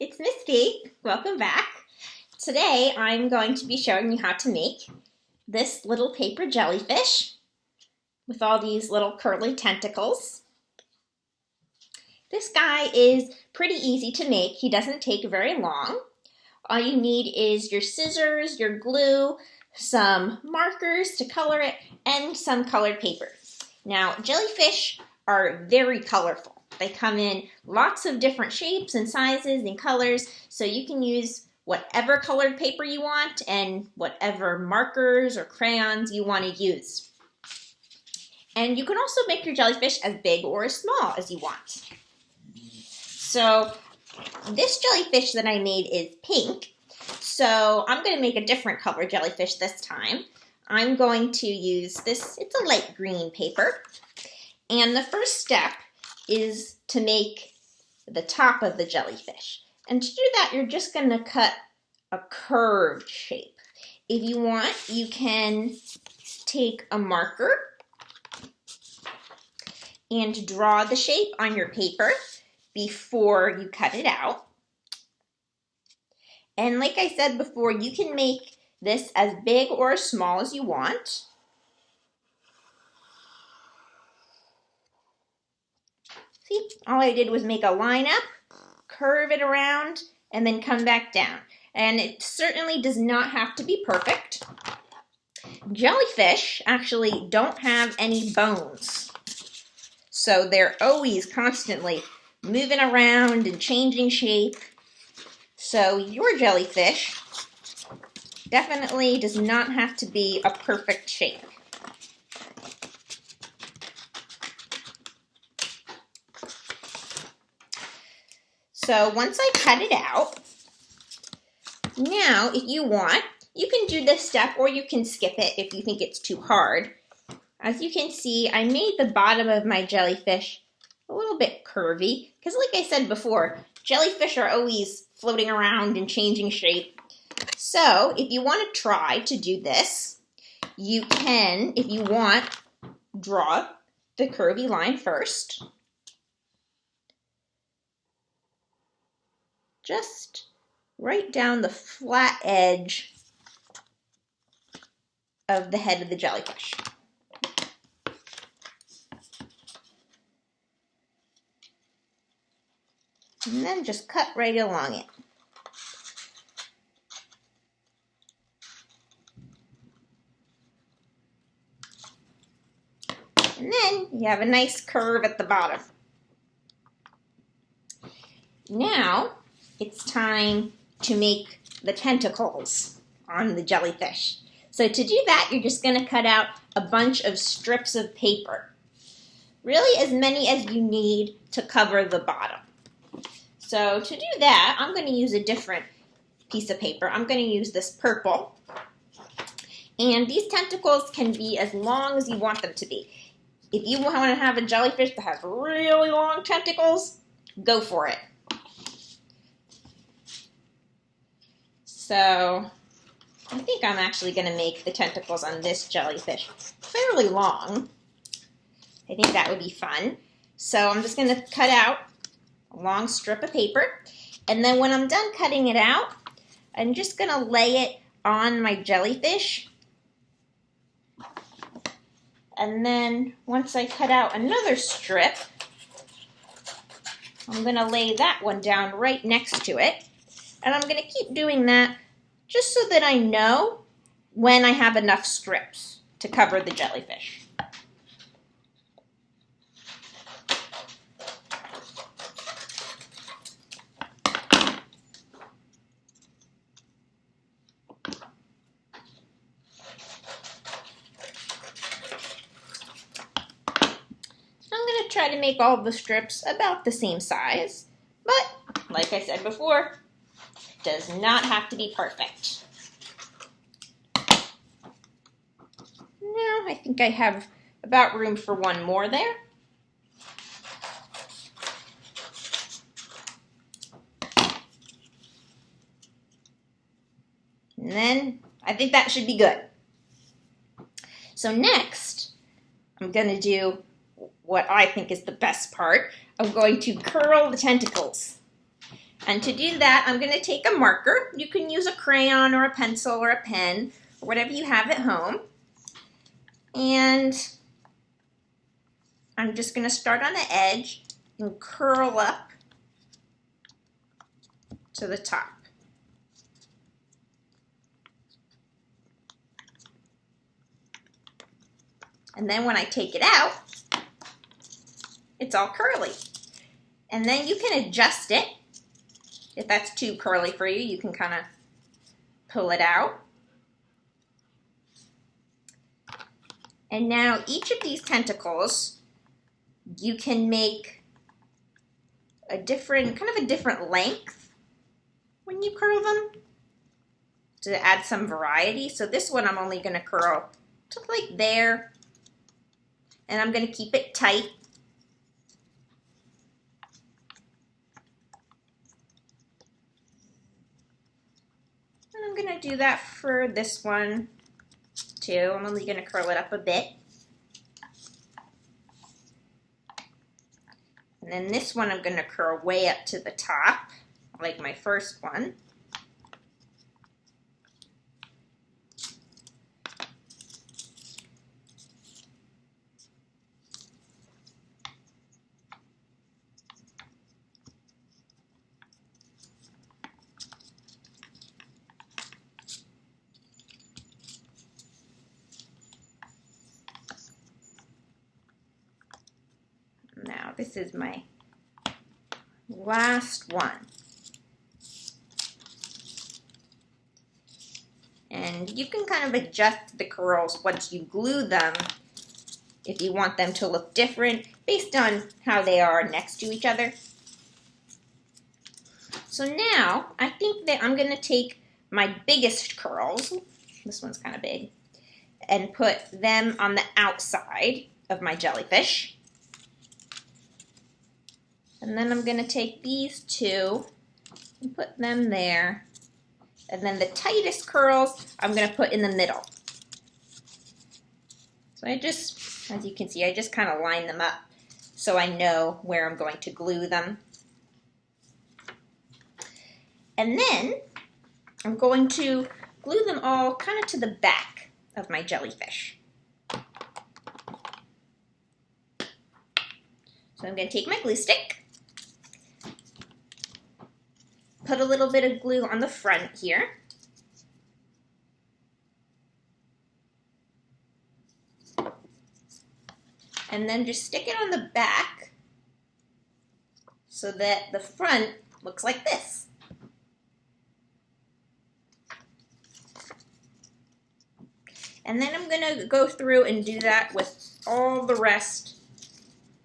It's Miss Faith. Welcome back. Today I'm going to be showing you how to make this little paper jellyfish with all these little curly tentacles. This guy is pretty easy to make. He doesn't take very long. All you need is your scissors, your glue, some markers to color it, and some colored paper. Now, jellyfish are very colorful. They come in lots of different shapes and sizes and colors, so you can use whatever colored paper you want and whatever markers or crayons you want to use. And you can also make your jellyfish as big or as small as you want. So this jellyfish that I made is pink, so I'm going to make a different color jellyfish this time. I'm going to use this, it's a light green paper, and the first step is to make the top of the jellyfish. And to do that, you're just going to cut a curved shape. If you want, you can take a marker and draw the shape on your paper before you cut it out. And like I said before, you can make this as big or as small as you want. See, all I did was make a line up, curve it around, and then come back down. And it certainly does not have to be perfect. Jellyfish actually don't have any bones, so they're always constantly moving around and changing shape. So your jellyfish definitely does not have to be a perfect shape. So once I cut it out, now if you want, you can do this step or you can skip it if you think it's too hard. As you can see, I made the bottom of my jellyfish a little bit curvy because like I said before, jellyfish are always floating around and changing shape. So if you want to try to do this, you can, if you want, draw the curvy line first. Just right down the flat edge of the head of the jellyfish. And then just cut right along it. And then you have a nice curve at the bottom. Now, it's time to make the tentacles on the jellyfish. So to do that, you're just going to cut out a bunch of strips of paper. Really as many as you need to cover the bottom. So to do that, I'm going to use a different piece of paper. I'm going to use this purple. And these tentacles can be as long as you want them to be. If you want to have a jellyfish that has really long tentacles, go for it. So I think I'm actually going to make the tentacles on this jellyfish fairly long. I think that would be fun. So I'm just going to cut out a long strip of paper. And then when I'm done cutting it out, I'm just going to lay it on my jellyfish. And then once I cut out another strip, I'm going to lay that one down right next to it. And I'm going to keep doing that just so that I know when I have enough strips to cover the jellyfish. I'm going to try to make all the strips about the same size, but like I said before, does not have to be perfect. Now I think I have about room for one more there. And then I think that should be good. So next, I'm going to do what I think is the best part. I'm going to curl the tentacles. And to do that, I'm going to take a marker. You can use a crayon or a pencil or a pen, or whatever you have at home. And I'm just going to start on the edge and curl up to the top. And then when I take it out, it's all curly. And then you can adjust it. If that's too curly for you, you can kind of pull it out. And now each of these tentacles, you can make a different, kind of a different length when you curl them to add some variety. So this one I'm only going to curl to like there. And I'm going to keep it tight. And I'm going to do that for this one too. I'm only going to curl it up a bit. And then this one I'm going to curl way up to the top, like my first one. Now this is my last one. And you can kind of adjust the curls once you glue them if you want them to look different based on how they are next to each other. So now I think that I'm going to take my biggest curls, this one's kind of big, and put them on the outside of my jellyfish. And then I'm going to take these two and put them there. And then the tightest curls I'm going to put in the middle. So I just, as you can see, I just kind of line them up so I know where I'm going to glue them. And then I'm going to glue them all kind of to the back of my jellyfish. So I'm going to take my glue stick. Put a little bit of glue on the front here. And then just stick it on the back so that the front looks like this. And then I'm going to go through and do that with all the rest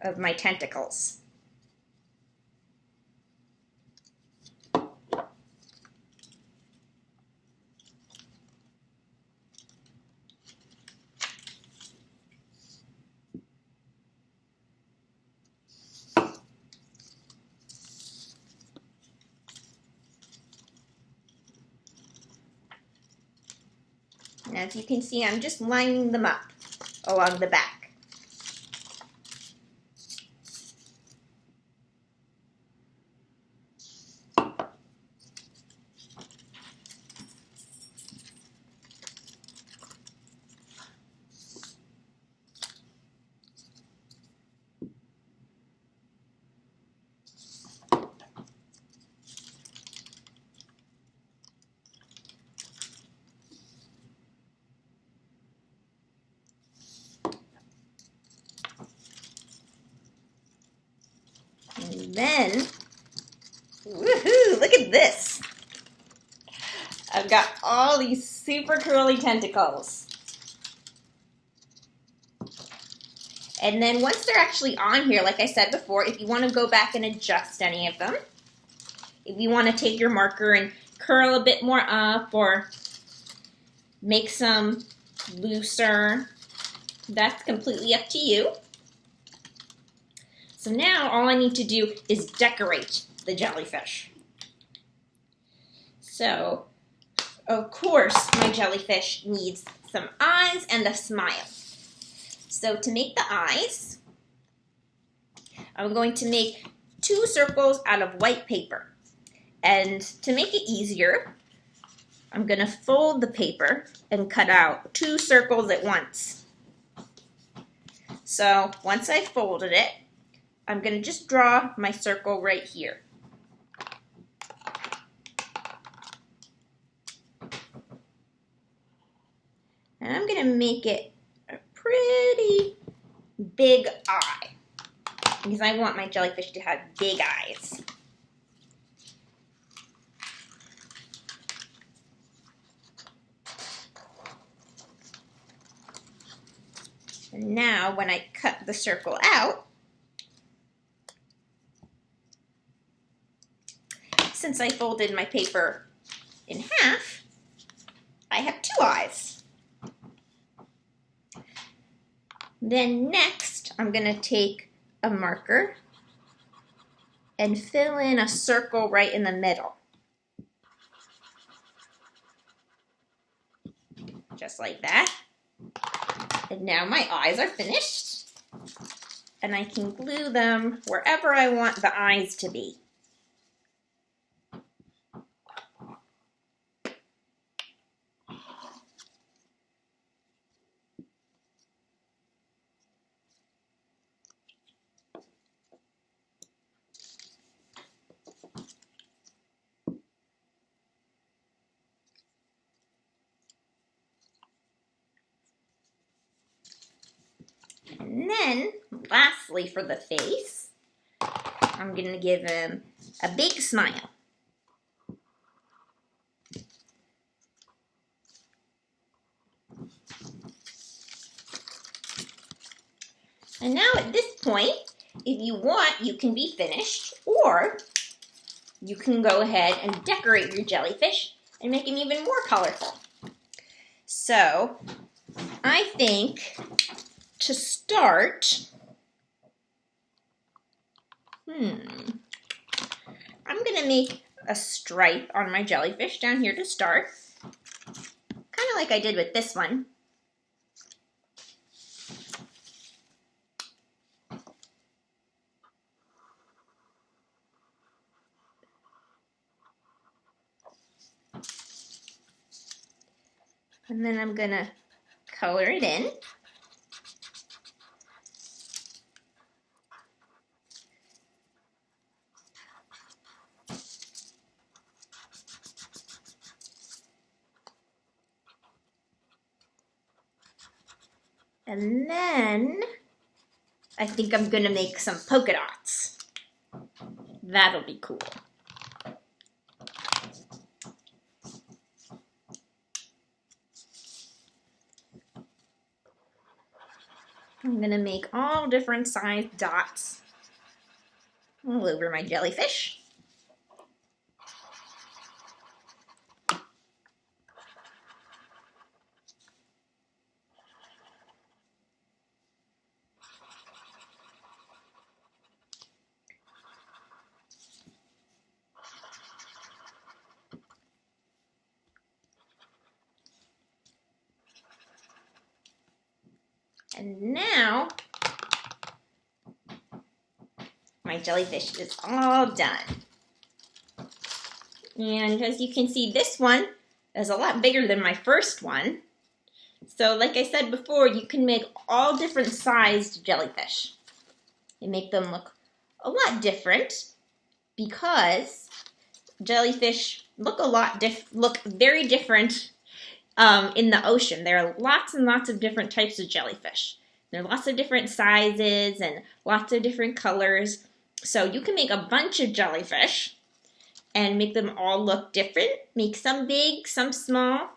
of my tentacles. And as you can see, I'm just lining them up along the back. And then, woohoo, look at this. I've got all these super curly tentacles. And then once they're actually on here, like I said before, if you want to go back and adjust any of them, if you want to take your marker and curl a bit more up or make some looser, that's completely up to you. So now all I need to do is decorate the jellyfish. So, of course, my jellyfish needs some eyes and a smile. So to make the eyes, I'm going to make 2 circles out of white paper. And to make it easier, I'm going to fold the paper and cut out 2 circles at once. So once I've folded it, I'm going to just draw my circle right here. And I'm going to make it a pretty big eye because I want my jellyfish to have big eyes. And now when I cut the circle out, since I folded my paper in half, I have 2 eyes. Then next, I'm going to take a marker and fill in a circle right in the middle. Just like that. And now my eyes are finished, and I can glue them wherever I want the eyes to be. And then, lastly, for the face, I'm going to give him a big smile. And now at this point, if you want, you can be finished, or you can go ahead and decorate your jellyfish and make him even more colorful. So, I think to start, I'm going to make a stripe on my jellyfish down here to start, kind of like I did with this one. And then I'm going to color it in. And then I think I'm going to make some polka dots. That'll be cool. I'm going to make all different sized dots all over my jellyfish. And now, my jellyfish is all done. And as you can see, this one is a lot bigger than my first one. So like I said before, you can make all different sized jellyfish and make them look a lot different because jellyfish look very different in the ocean. There are lots and lots of different types of jellyfish. There are lots of different sizes and lots of different colors. So you can make a bunch of jellyfish and make them all look different. Make some big, some small.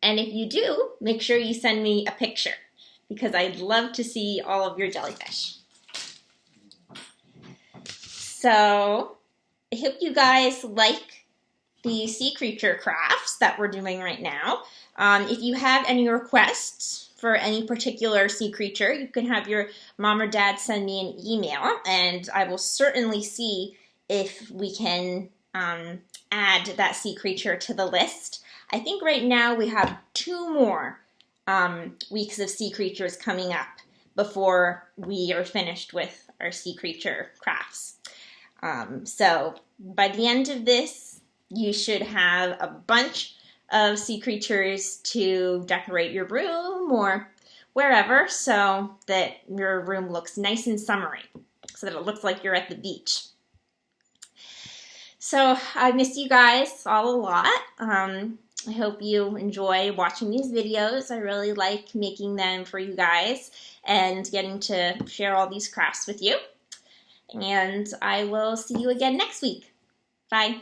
And if you do, make sure you send me a picture because I'd love to see all of your jellyfish. So I hope you guys like the sea creature crafts that we're doing right now. If you have any requests for any particular sea creature, you can have your mom or dad send me an email, and I will certainly see if we can add that sea creature to the list. I think right now we have 2 more weeks of sea creatures coming up before we are finished with our sea creature crafts. So by the end of this, you should have a bunch of sea creatures to decorate your room or wherever so that your room looks nice and summery, so that it looks like you're at the beach. So I miss you guys all a lot. I hope you enjoy watching these videos. I really like making them for you guys and getting to share all these crafts with you. And I will see you again next week. Bye.